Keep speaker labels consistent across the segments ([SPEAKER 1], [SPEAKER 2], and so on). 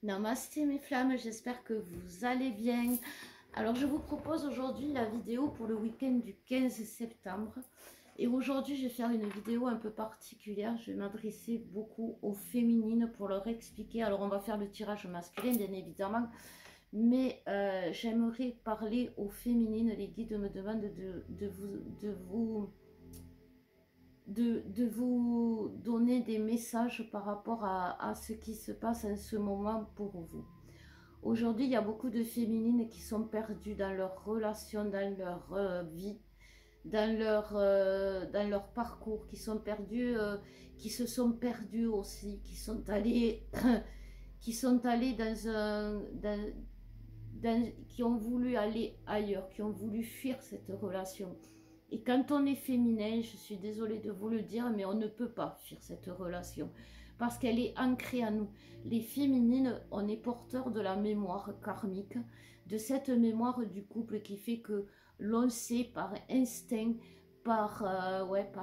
[SPEAKER 1] Namasté mes flammes, j'espère que vous allez bien. Alors je vous propose aujourd'hui la vidéo pour le week-end du 15 septembre. Et aujourd'hui je vais faire une vidéo un peu particulière. Je vais m'adresser beaucoup aux féminines pour leur expliquer. Alors on va faire le tirage masculin bien évidemment. Mais j'aimerais parler aux féminines. Les guides me demandent de vous donner des messages par rapport à ce qui se passe en ce moment pour vous. Aujourd'hui, il y a beaucoup de féminines qui sont perdues dans leur relation, dans leur vie, dans leur parcours, qui sont perdues, qui se sont perdues aussi, qui sont allées, qui sont allées qui ont voulu aller ailleurs, qui ont voulu fuir cette relation. Et quand on est féminin, je suis désolée de vous le dire, mais on ne peut pas fuir cette relation parce qu'elle est ancrée à nous. Les féminines, on est porteur de la mémoire karmique, de cette mémoire du couple qui fait que l'on sait par instinct, par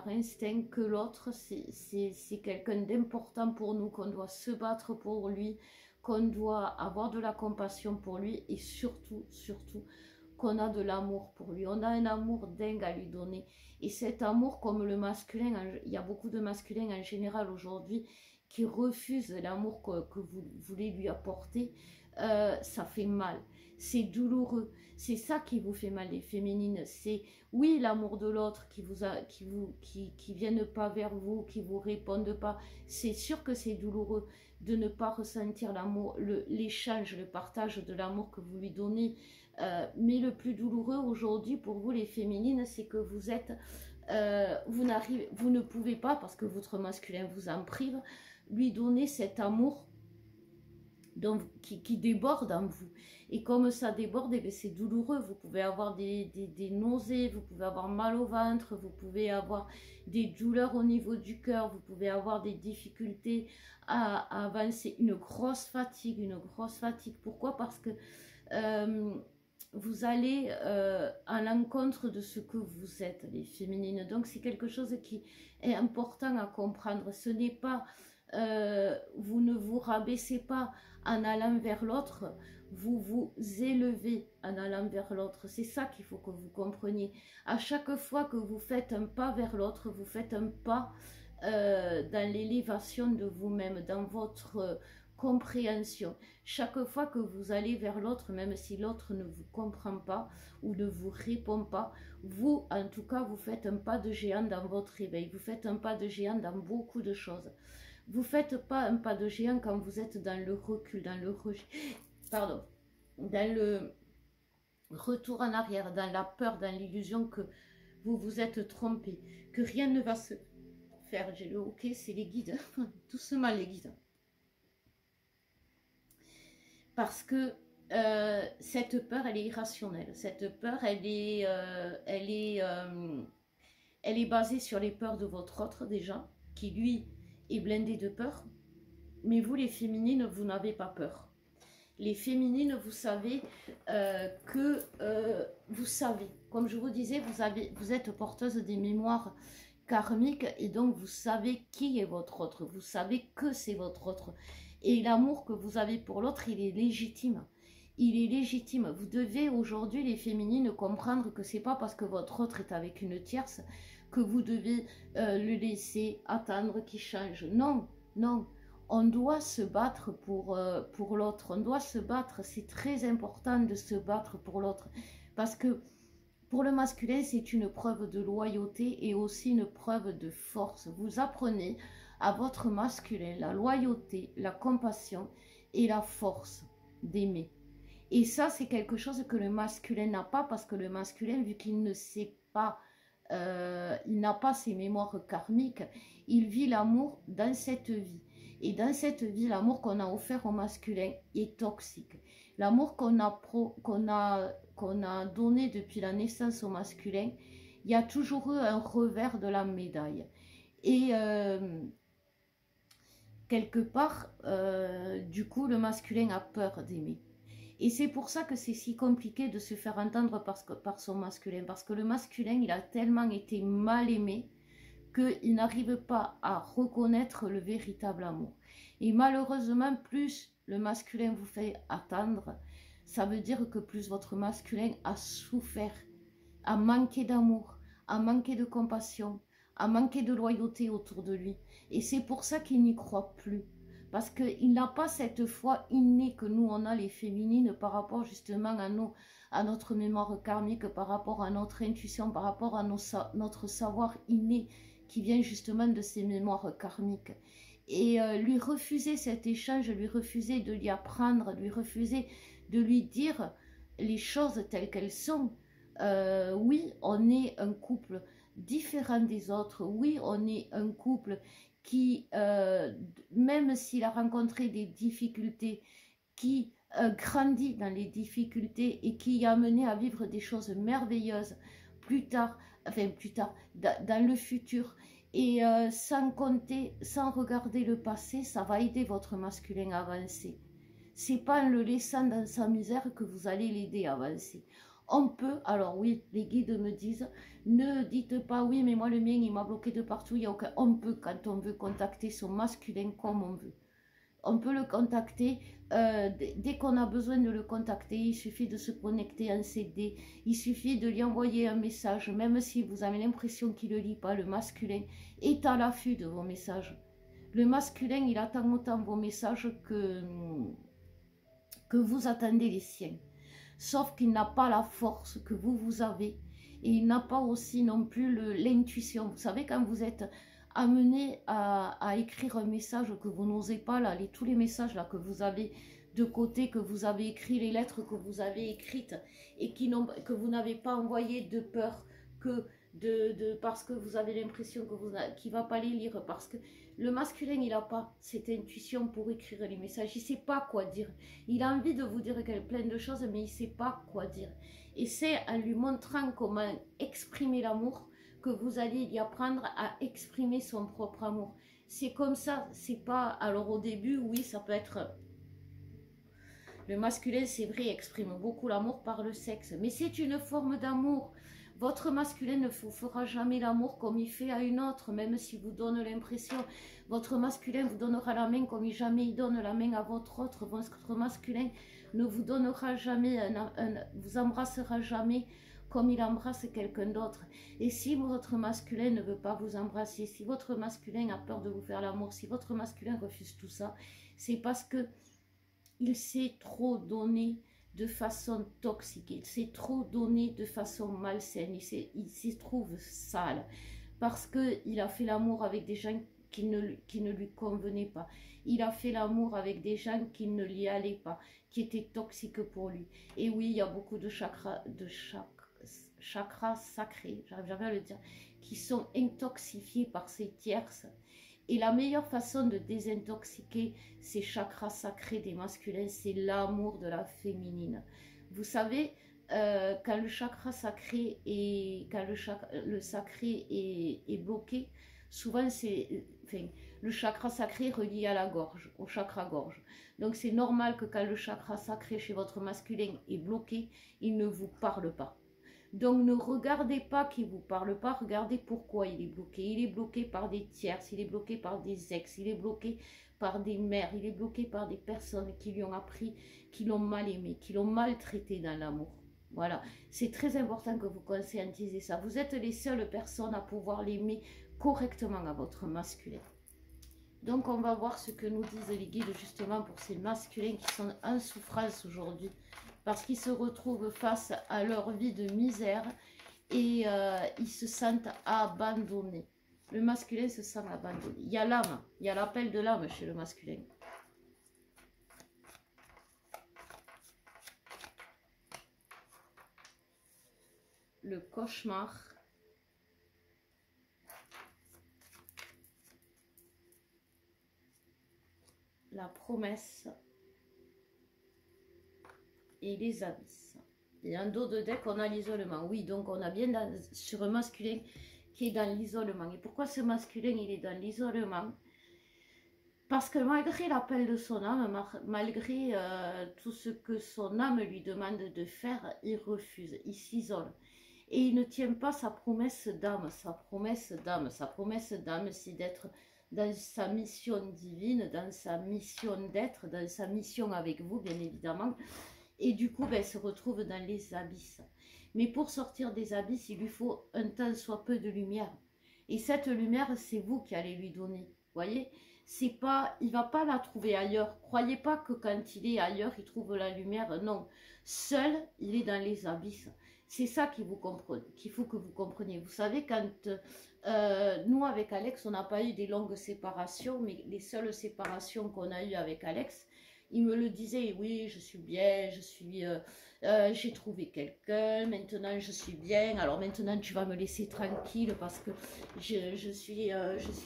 [SPEAKER 1] instinct que l'autre, c'est quelqu'un d'important pour nous, qu'on doit se battre pour lui, qu'on doit avoir de la compassion pour lui et surtout, qu'on a de l'amour pour lui. On a un amour dingue à lui donner. Et cet amour, comme le masculin, il y a beaucoup de masculins en général aujourd'hui qui refusent l'amour que vous voulez lui apporter. Ça fait mal. C'est douloureux. C'est ça qui vous fait mal, les féminines. C'est, oui, l'amour de l'autre qui viennent pas vers vous, qui vous répondent pas. C'est sûr que c'est douloureux de ne pas ressentir l'amour, l'échange, le partage de l'amour que vous lui donnez. Mais le plus douloureux aujourd'hui pour vous, les féminines, c'est que vous êtes, vous ne pouvez pas, parce que votre masculin vous en prive, lui donner cet amour qui déborde en vous. Et comme ça déborde, c'est douloureux. Vous pouvez avoir des nausées, vous pouvez avoir mal au ventre, vous pouvez avoir des douleurs au niveau du cœur, vous pouvez avoir des difficultés à avancer, une grosse fatigue, Pourquoi? Parce que vous allez à l'encontre de ce que vous êtes, les féminines. Donc c'est quelque chose qui est important à comprendre. Ce n'est pas, vous ne vous rabaissez pas en allant vers l'autre, vous vous élevez en allant vers l'autre. C'est ça qu'il faut que vous compreniez. À chaque fois que vous faites un pas vers l'autre, vous faites un pas dans l'élévation de vous-même, dans votre compréhension. Chaque fois que vous allez vers l'autre, même si l'autre ne vous comprend pas ou ne vous répond pas, vous, en tout cas, vous faites un pas de géant dans votre réveil. Vous faites un pas de géant dans beaucoup de choses. Vous ne faites pas un pas de géant quand vous êtes dans le recul, dans le rejet, pardon, dans le retour en arrière, dans la peur, dans l'illusion que vous vous êtes trompé, que rien ne va se faire. J'ai le ok, c'est les guides, doucement les guides. Parce que cette peur, elle est irrationnelle. Cette peur, elle est basée sur les peurs de votre autre déjà, qui lui est blindé de peur. Mais vous, les féminines, vous n'avez pas peur. Les féminines, vous savez vous savez, comme je vous disais, vous êtes porteuse des mémoires karmiques et donc vous savez qui est votre autre. Vous savez que c'est votre autre. Et l'amour que vous avez pour l'autre, il est légitime. Il est légitime. Vous devez aujourd'hui, les féminines, comprendre que c'est pas parce que votre autre est avec une tierce que vous devez le laisser attendre qu'il change. Non, non. On doit se battre pour l'autre. On doit se battre. C'est très important de se battre pour l'autre. Parce que pour le masculin, c'est une preuve de loyauté et aussi une preuve de force. Vous apprenez à votre masculin la loyauté, la compassion et la force d'aimer. Et ça, c'est quelque chose que le masculin n'a pas parce que le masculin, vu qu'il ne sait pas, il n'a pas ses mémoires karmiques, il vit l'amour dans cette vie. Et dans cette vie, l'amour qu'on a offert au masculin est toxique. L'amour qu'on a donné depuis la naissance au masculin, il y a toujours eu un revers de la médaille. Et quelque part, du coup, le masculin a peur d'aimer. Et c'est pour ça que c'est si compliqué de se faire entendre par son masculin. Parce que le masculin, il a tellement été mal aimé qu'il n'arrive pas à reconnaître le véritable amour. Et malheureusement, plus le masculin vous fait attendre, ça veut dire que plus votre masculin a souffert, a manqué d'amour, a manqué de compassion, a manqué de loyauté autour de lui. Et c'est pour ça qu'il n'y croit plus. Parce qu'il n'a pas cette foi innée que nous, on a les féminines par rapport justement à notre mémoire karmique, par rapport à notre intuition, par rapport à notre savoir inné qui vient justement de ces mémoires karmiques. Et lui refuser cet échange, lui refuser de lui apprendre, lui refuser de lui dire les choses telles qu'elles sont. Oui, on est un couple différent des autres. Oui, on est un couple qui, même s'il a rencontré des difficultés, qui grandit dans les difficultés et qui a mené à vivre des choses merveilleuses plus tard, dans le futur. Et sans compter, sans regarder le passé, ça va aider votre masculin à avancer. C'est pas en le laissant dans sa misère que vous allez l'aider à avancer. On peut, alors oui, les guides me disent, ne dites pas oui, mais moi le mien il m'a bloqué de partout. Il y a aucun... On peut, quand on veut contacter son masculin comme on veut. On peut le contacter dès qu'on a besoin de le contacter. Il suffit de se connecter en CD. Il suffit de lui envoyer un message, même si vous avez l'impression qu'il ne le lit pas. Le masculin est à l'affût de vos messages. Le masculin, il attend autant vos messages que vous attendez les siens. Sauf qu'il n'a pas la force que vous avez. Et il n'a pas aussi non plus l'intuition. Vous savez, quand vous êtes amené à écrire un message que vous n'osez pas, là, tous les messages là, que vous avez de côté, que vous avez écrit, les lettres que vous avez écrites et que vous n'avez pas envoyées de peur que parce que vous avez l'impression qu'il ne va pas les lire, parce que le masculin, il n'a pas cette intuition pour écrire les messages. Il ne sait pas quoi dire. Il a envie de vous dire plein de choses, mais il ne sait pas quoi dire. Et c'est en lui montrant comment exprimer l'amour que vous allez lui apprendre à exprimer son propre amour. C'est comme ça, c'est pas... Alors au début, oui, ça peut être... Le masculin, c'est vrai, exprime beaucoup l'amour par le sexe, mais c'est une forme d'amour. Votre masculin ne vous fera jamais l'amour comme il fait à une autre, même si vous donne l'impression. Votre masculin vous donnera la main comme jamais il donne la main à votre autre. Votre masculin ne vous donnera jamais, vous embrassera jamais comme il embrasse quelqu'un d'autre. Et si votre masculin ne veut pas vous embrasser, si votre masculin a peur de vous faire l'amour, si votre masculin refuse tout ça, c'est parce que il s'est trop donné de façon toxique, il s'est trop donné de façon malsaine, il s'y trouve sale, parce qu'il a fait l'amour avec des gens qui ne lui convenaient pas. Il a fait l'amour avec des gens qui ne lui allaient pas, qui étaient toxiques pour lui. Et oui, il y a beaucoup de chakras sacrés, j'arrive jamais à le dire, qui sont intoxifiés par ces tierces. Et la meilleure façon de désintoxiquer ces chakras sacrés des masculins, c'est l'amour de la féminine. Vous savez, quand le chakra sacré le sacré est bloqué, souvent c'est... Enfin, le chakra sacré est relié à la gorge, au chakra gorge. Donc c'est normal que quand le chakra sacré chez votre masculin est bloqué, il ne vous parle pas. Donc ne regardez pas qu'il ne vous parle pas, regardez pourquoi il est bloqué. Il est bloqué par des tierces, il est bloqué par des ex, il est bloqué par des mères, il est bloqué par des personnes qui lui ont appris, qui l'ont mal aimé, qui l'ont maltraité dans l'amour. Voilà, c'est très important que vous conscientisez ça. Vous êtes les seules personnes à pouvoir l'aimer correctement à votre masculin. Donc on va voir ce que nous disent les guides justement pour ces masculins qui sont en souffrance aujourd'hui, parce qu'ils se retrouvent face à leur vie de misère et ils se sentent abandonnés. Le masculin se sent abandonné. Il y a l'âme, il y a l'appel de l'âme chez le masculin. Le cauchemar. La promesse. Et les abysses. Et en dos de deck, on a l'isolement. Oui, donc on a bien sur un masculin qui est dans l'isolement. Et pourquoi ce masculin, il est dans l'isolement? Parce que malgré l'appel de son âme, malgré tout ce que son âme lui demande de faire, il refuse, il s'isole. Et il ne tient pas sa promesse d'âme. Sa promesse d'âme, c'est d'être dans sa mission divine, dans sa mission d'être, dans sa mission avec vous, bien évidemment. Et du coup, ben, elle se retrouve dans les abysses. Mais pour sortir des abysses, il lui faut un tant soit peu de lumière. Et cette lumière, c'est vous qui allez lui donner. Vous voyez, c'est pas, il va pas la trouver ailleurs. Croyez pas que quand il est ailleurs, il trouve la lumière. Non, seul, il est dans les abysses. C'est ça qu'il faut que vous compreniez. Vous savez, quand nous, avec Alex, on n'a pas eu des longues séparations, mais les seules séparations qu'on a eues avec Alex, il me le disait, oui, je suis bien, j'ai trouvé quelqu'un, maintenant je suis bien, alors maintenant tu vas me laisser tranquille parce que je suis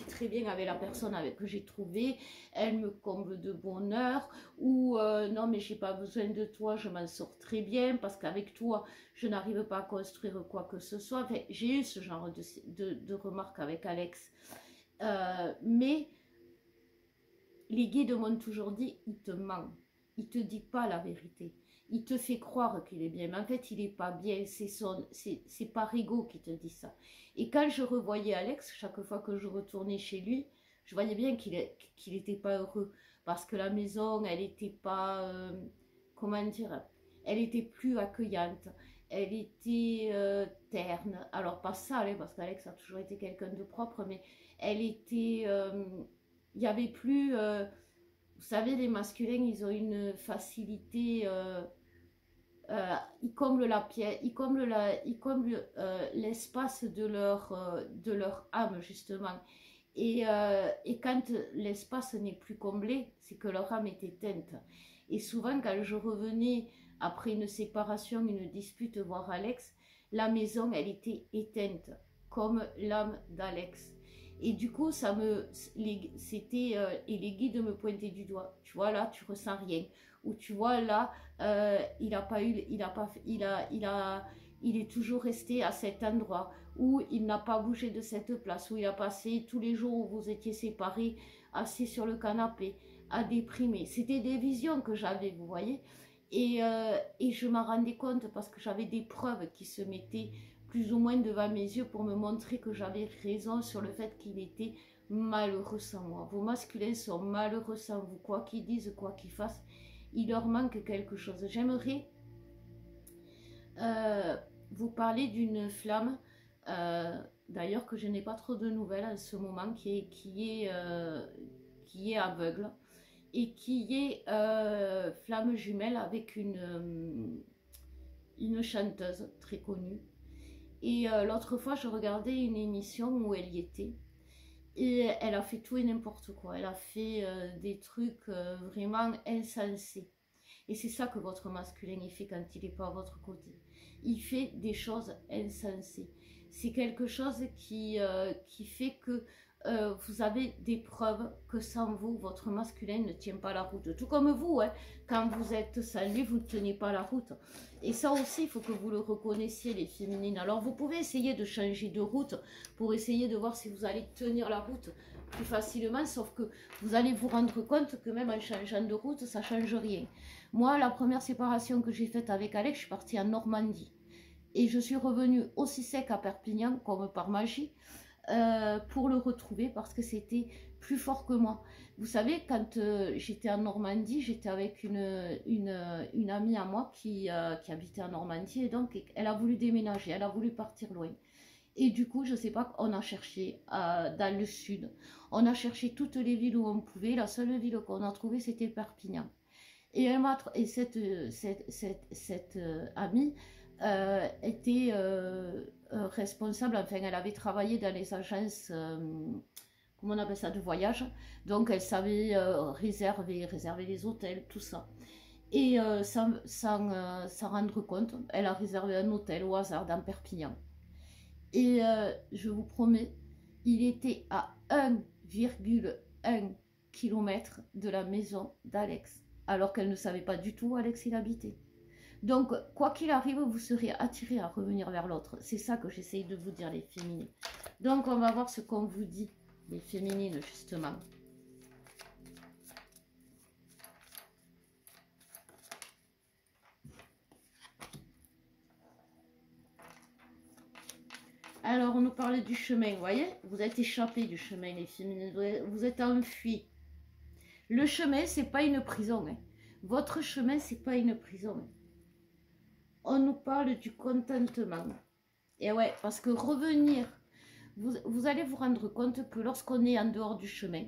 [SPEAKER 1] très bien avec la personne que j'ai trouvée, elle me comble de bonheur, ou non mais j'ai pas besoin de toi, je m'en sors très bien parce qu'avec toi je n'arrive pas à construire quoi que ce soit. Enfin, j'ai eu ce genre de remarques avec Alex, mais les guides m'ont toujours dit, il te ment, il te dit pas la vérité, il te fait croire qu'il est bien, mais en fait il est pas bien, c'est par ego qui te dit ça. Et quand je revoyais Alex, chaque fois que je retournais chez lui, je voyais bien qu'il était pas heureux, parce que la maison, elle était pas, comment dire, elle était plus accueillante, elle était terne, alors pas sale, hein, parce qu'Alex a toujours été quelqu'un de propre, mais elle était... il n'y avait plus, vous savez, les masculins, ils ont une facilité, ils comblent la pièce, ils comblent l'espace de leur âme, justement. Et quand l'espace n'est plus comblé, c'est que leur âme est éteinte. Et souvent, quand je revenais après une séparation, une dispute, voir Alex, la maison, elle était éteinte, comme l'âme d'Alex. Et du coup, c'était, et les guides me pointaient du doigt. Tu vois, là, tu ressens rien. Ou tu vois, là, il est toujours resté à cet endroit, où il n'a pas bougé de cette place, où il a passé tous les jours où vous étiez séparés, assis sur le canapé, à déprimer. C'était des visions que j'avais, vous voyez. Et je m'en rendais compte parce que j'avais des preuves qui se mettaient plus ou moins devant mes yeux pour me montrer que j'avais raison sur le fait qu'il était malheureux sans moi. Vos masculins sont malheureux sans vous, quoi qu'ils disent, quoi qu'ils fassent, il leur manque quelque chose. J'aimerais vous parler d'une flamme, d'ailleurs que je n'ai pas trop de nouvelles en ce moment, qui est aveugle et qui est flamme jumelle avec une chanteuse très connue. Et l'autre fois, je regardais une émission où elle y était. Et elle a fait tout et n'importe quoi. Elle a fait des trucs vraiment insensés. Et c'est ça que votre masculin il fait quand il n'est pas à votre côté. Il fait des choses insensées. C'est quelque chose qui fait que vous avez des preuves que sans vous, votre masculin ne tient pas la route. Tout comme vous, hein, quand vous êtes sans lui, vous ne tenez pas la route. Et ça aussi, il faut que vous le reconnaissiez, les féminines. Alors, vous pouvez essayer de changer de route pour essayer de voir si vous allez tenir la route plus facilement, sauf que vous allez vous rendre compte que même en changeant de route, ça ne change rien. Moi, la première séparation que j'ai faite avec Alex, je suis partie en Normandie. Et je suis revenue aussi sec à Perpignan, comme par magie, pour le retrouver parce que c'était plus fort que moi. Vous savez, quand j'étais en Normandie, j'étais avec une amie à moi qui habitait en Normandie et donc elle a voulu déménager, elle a voulu partir loin. Et du coup, je sais pas, on a cherché dans le sud, on a cherché toutes les villes où on pouvait, la seule ville qu'on a trouvée c'était Perpignan. Et, cette amie était responsable, enfin elle avait travaillé dans les agences, comment on appelle ça, de voyage, donc elle savait réserver les hôtels, tout ça. Et sans rendre compte, elle a réservé un hôtel au hasard dans Perpignan. Et je vous promets, il était à 1,1 km de la maison d'Alex, alors qu'elle ne savait pas du tout où Alex il habitait. Donc, quoi qu'il arrive, vous serez attirés à revenir vers l'autre. C'est ça que j'essaye de vous dire, les féminines. Donc, on va voir ce qu'on vous dit, les féminines, justement. Alors, on nous parlait du chemin, vous voyez? Vous êtes échappés du chemin, les féminines. Vous êtes enfuis. Le chemin, c'est pas une prison. Hein. Votre chemin, c'est pas une prison. On nous parle du contentement. Et ouais, parce que revenir, vous allez vous rendre compte que lorsqu'on est en dehors du chemin,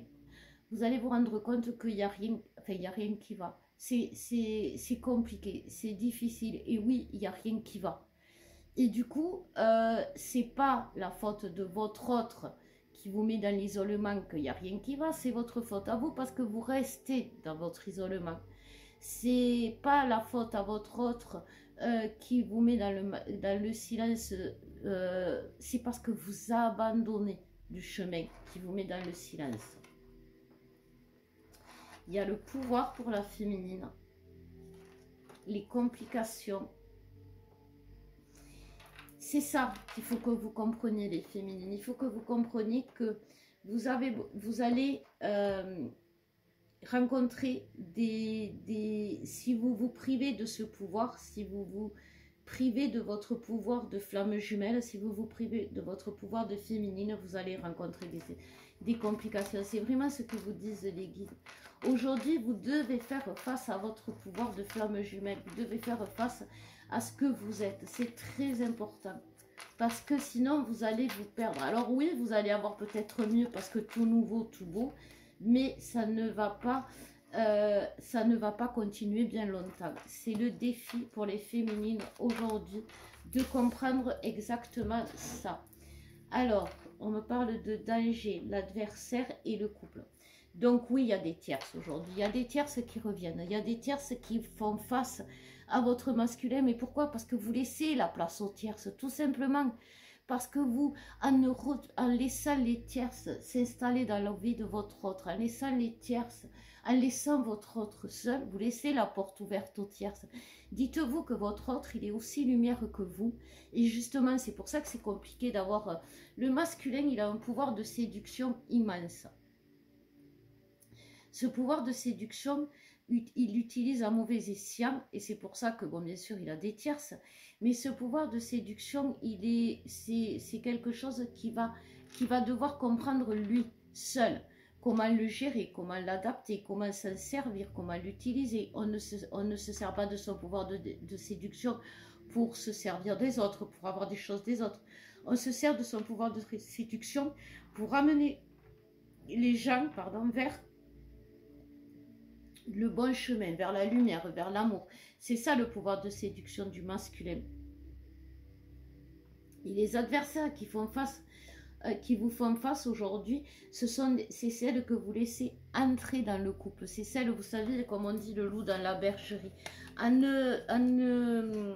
[SPEAKER 1] vous allez vous rendre compte qu'il n'y a rien, enfin, il y a rien qui va. C'est compliqué, c'est difficile. Et oui, il n'y a rien qui va. Et du coup, c'est pas la faute de votre autre qui vous met dans l'isolement qu'il n'y a rien qui va, c'est votre faute à vous parce que vous restez dans votre isolement. C'est pas la faute à votre autre qui vous met dans le silence, c'est parce que vous abandonnez du chemin qui vous met dans le silence. Il y a le pouvoir pour la féminine, les complications. C'est ça qu'il faut que vous compreniez, les féminines. Il faut que vous compreniez que vous allez rencontrer si vous vous privez de ce pouvoir, si vous vous privez de votre pouvoir de flamme jumelle, si vous vous privez de votre pouvoir de féminine, vous allez rencontrer des complications. C'est vraiment ce que vous disent les guides. Aujourd'hui, vous devez faire face à votre pouvoir de flamme jumelle. Vous devez faire face à ce que vous êtes. C'est très important. Parce que sinon, vous allez vous perdre. Alors oui, vous allez avoir peut-être mieux parce que tout nouveau, tout beau. Mais ça ne va pas continuer bien longtemps. C'est le défi pour les féminines aujourd'hui de comprendre exactement ça. Alors, on me parle de danger, l'adversaire et le couple. Donc oui, il y a des tierces aujourd'hui. Il y a des tierces qui reviennent. Il y a des tierces qui font face à votre masculin. Mais pourquoi? Parce que vous laissez la place aux tierces, tout simplement. Parce que vous, en laissant les tierces s'installer dans la vie de votre autre, en laissant les tierces, en laissant votre autre seul, vous laissez la porte ouverte aux tierces. Dites-vous que votre autre, il est aussi lumière que vous. Et justement, c'est pour ça que c'est compliqué d'avoir... Le masculin, il a un pouvoir de séduction immense. Ce pouvoir de séduction, il l'utilise à mauvais escient, et c'est pour ça que, bon, bien sûr, il a des tierces, mais ce pouvoir de séduction, c'est quelque chose qui va devoir comprendre lui seul, comment le gérer, comment l'adapter, comment s'en servir, comment l'utiliser. On ne se sert pas de son pouvoir de séduction pour se servir des autres, pour avoir des choses des autres. On se sert de son pouvoir de séduction pour ramener les gens, vers le bon chemin, vers la lumière, vers l'amour. C'est ça le pouvoir de séduction du masculin. Et les adversaires qui vous font face aujourd'hui, c'est celles que vous laissez entrer dans le couple. C'est celles, vous savez, comme on dit, le loup dans la bergerie. En ne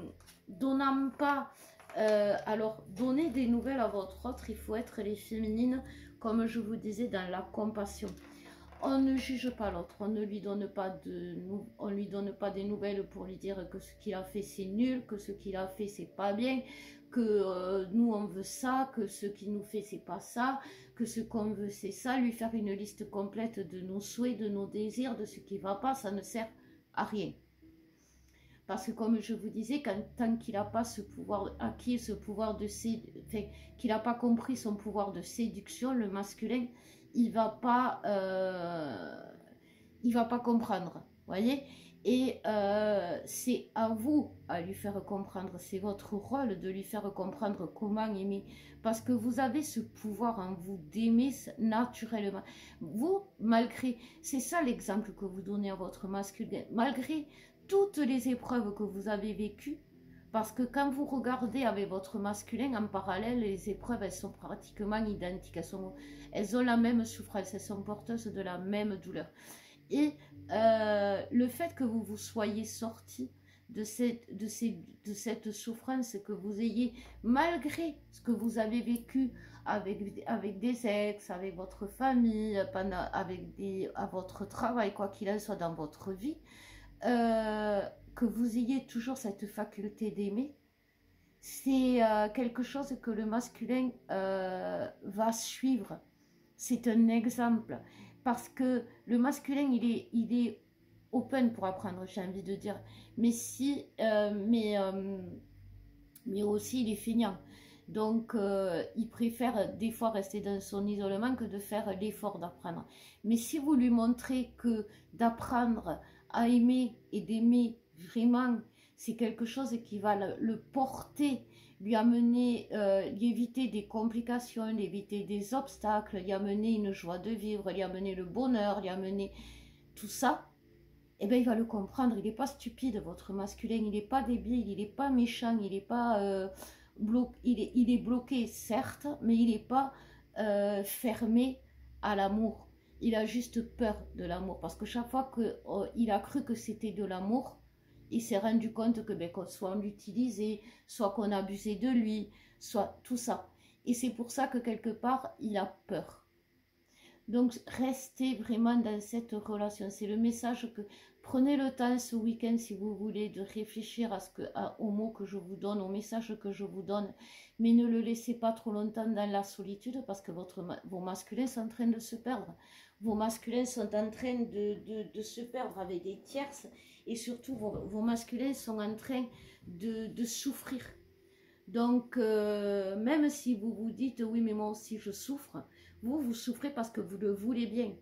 [SPEAKER 1] donnant pas... alors, donner des nouvelles à votre autre, il faut être les féminines, comme je vous disais, dans la compassion. On ne juge pas l'autre, on ne lui donne pas des nouvelles pour lui dire que ce qu'il a fait c'est nul, que ce qu'il a fait c'est pas bien, que nous on veut ça, que ce qu'il nous fait c'est pas ça, que ce qu'on veut c'est ça. Lui faire une liste complète de nos souhaits, de nos désirs, de ce qui va pas, ça ne sert à rien. Parce que comme je vous disais, tant qu'il n'a pas ce pouvoir acquis, ce pouvoir de qu'il n'a pas compris son pouvoir de séduction, le masculin, il va pas comprendre, voyez. Et c'est à vous à lui faire comprendre, c'est votre rôle de lui faire comprendre comment aimer, parce que vous avez ce pouvoir en vous d'aimer naturellement. Vous, malgré, c'est ça l'exemple que vous donnez à votre masculin, malgré toutes les épreuves que vous avez vécues, parce que quand vous regardez avec votre masculin en parallèle, les épreuves, elles sont pratiquement identiques. Elles ont la même souffrance, elles sont porteuses de la même douleur. Et le fait que vous vous soyez sorti de cette souffrance, que vous ayez, malgré ce que vous avez vécu avec des ex, avec votre famille, à votre travail, quoi qu'il en soit dans votre vie, que vous ayez toujours cette faculté d'aimer, c'est quelque chose que le masculin va suivre. C'est un exemple. Parce que le masculin, il est open pour apprendre, j'ai envie de dire. Mais aussi, il est feignant. Donc, il préfère des fois rester dans son isolement que de faire l'effort d'apprendre. Mais si vous lui montrez que d'apprendre à aimer et d'aimer vraiment, c'est quelque chose qui va le porter, lui amener, lui éviter des complications, lui éviter des obstacles, lui amener une joie de vivre, lui amener le bonheur, lui amener tout ça, eh bien, il va le comprendre. Il n'est pas stupide, votre masculin. Il n'est pas débile, il n'est pas méchant, il n'est pas il est bloqué, certes, mais il n'est pas fermé à l'amour. Il a juste peur de l'amour. Parce que chaque fois qu'il a cru que c'était de l'amour, il s'est rendu compte que ben, soit on l'utilisait, soit qu'on abusait de lui, soit tout ça. Et c'est pour ça que quelque part, il a peur. Donc, restez vraiment dans cette relation. C'est le message que... Prenez le temps ce week-end, si vous voulez, de réfléchir aux mots que je vous donne, aux messages que je vous donne. Mais ne le laissez pas trop longtemps dans la solitude parce que vos masculins sont en train de se perdre. Vos masculins sont en train de se perdre avec des tierces. Et surtout, vos masculins sont en train de souffrir. Donc, même si vous vous dites, oui, mais moi aussi je souffre, vous souffrez parce que vous le voulez bien.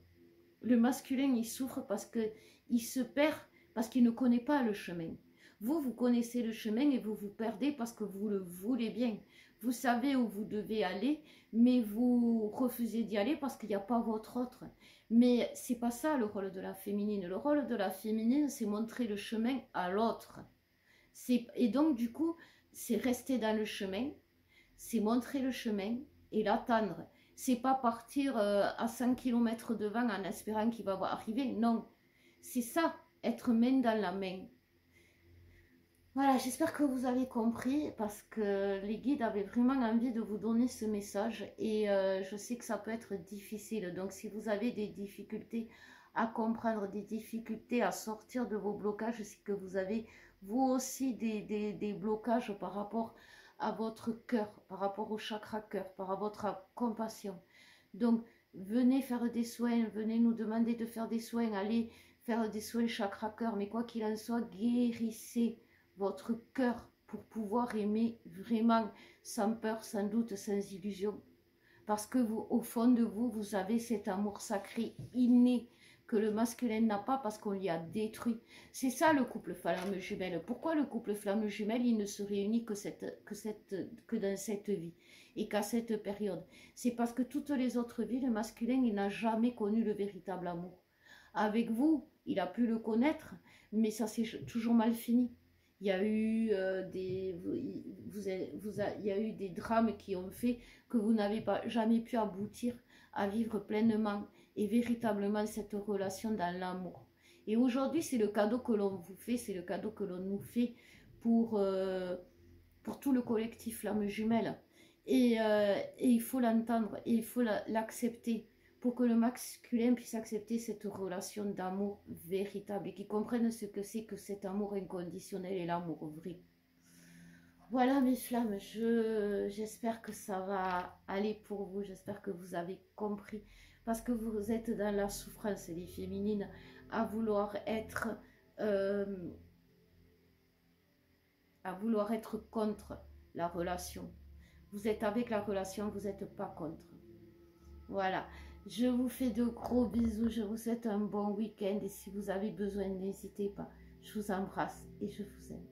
[SPEAKER 1] Le masculin, il souffre parce qu'il se perd, parce qu'il ne connaît pas le chemin. Vous connaissez le chemin et vous vous perdez parce que vous le voulez bien. Vous savez où vous devez aller, mais vous refusez d'y aller parce qu'il n'y a pas votre autre. Mais c'est pas ça le rôle de la féminine. Le rôle de la féminine, c'est montrer le chemin à l'autre. Et donc, du coup, c'est rester dans le chemin, c'est montrer le chemin et l'attendre. C'est pas partir à 100 km devant en espérant qu'il va arriver. Non, c'est ça, être main dans la main. Voilà, j'espère que vous avez compris parce que les guides avaient vraiment envie de vous donner ce message et je sais que ça peut être difficile. Donc, si vous avez des difficultés à comprendre, des difficultés à sortir de vos blocages, c'est que vous avez vous aussi des blocages par rapport à votre cœur, par rapport au chakra cœur, par rapport à votre compassion. Donc, venez faire des soins, venez nous demander de faire des soins, allez faire des soins chakra cœur, mais quoi qu'il en soit, guérissez votre cœur pour pouvoir aimer vraiment sans peur, sans doute, sans illusion. Parce que vous, au fond de vous, vous avez cet amour sacré inné que le masculin n'a pas parce qu'on l'y a détruit. C'est ça le couple flamme jumelle. Pourquoi le couple flamme jumelle, il ne se réunit que dans cette vie et qu'à cette période? C'est parce que toutes les autres vies, le masculin, il n'a jamais connu le véritable amour. Avec vous, il a pu le connaître, mais ça s'est toujours mal fini. Il y a eu il y a eu des drames qui ont fait que vous n'avez pas jamais pu aboutir à vivre pleinement et véritablement cette relation dans l'amour. Et aujourd'hui, c'est le cadeau que l'on vous fait, c'est le cadeau que l'on nous fait pour tout le collectif Flamme Jumelle. Et il faut l'entendre et il faut l'accepter pour que le masculin puisse accepter cette relation d'amour véritable et qu'il comprenne ce que c'est que cet amour inconditionnel et l'amour vrai. Voilà mes flammes, j'espère que ça va aller pour vous, j'espère que vous avez compris, parce que vous êtes dans la souffrance, les féminines, à vouloir être contre la relation. Vous êtes avec la relation, vous n'êtes pas contre. Voilà, je vous fais de gros bisous, je vous souhaite un bon week-end et si vous avez besoin, n'hésitez pas. Je vous embrasse et je vous aime.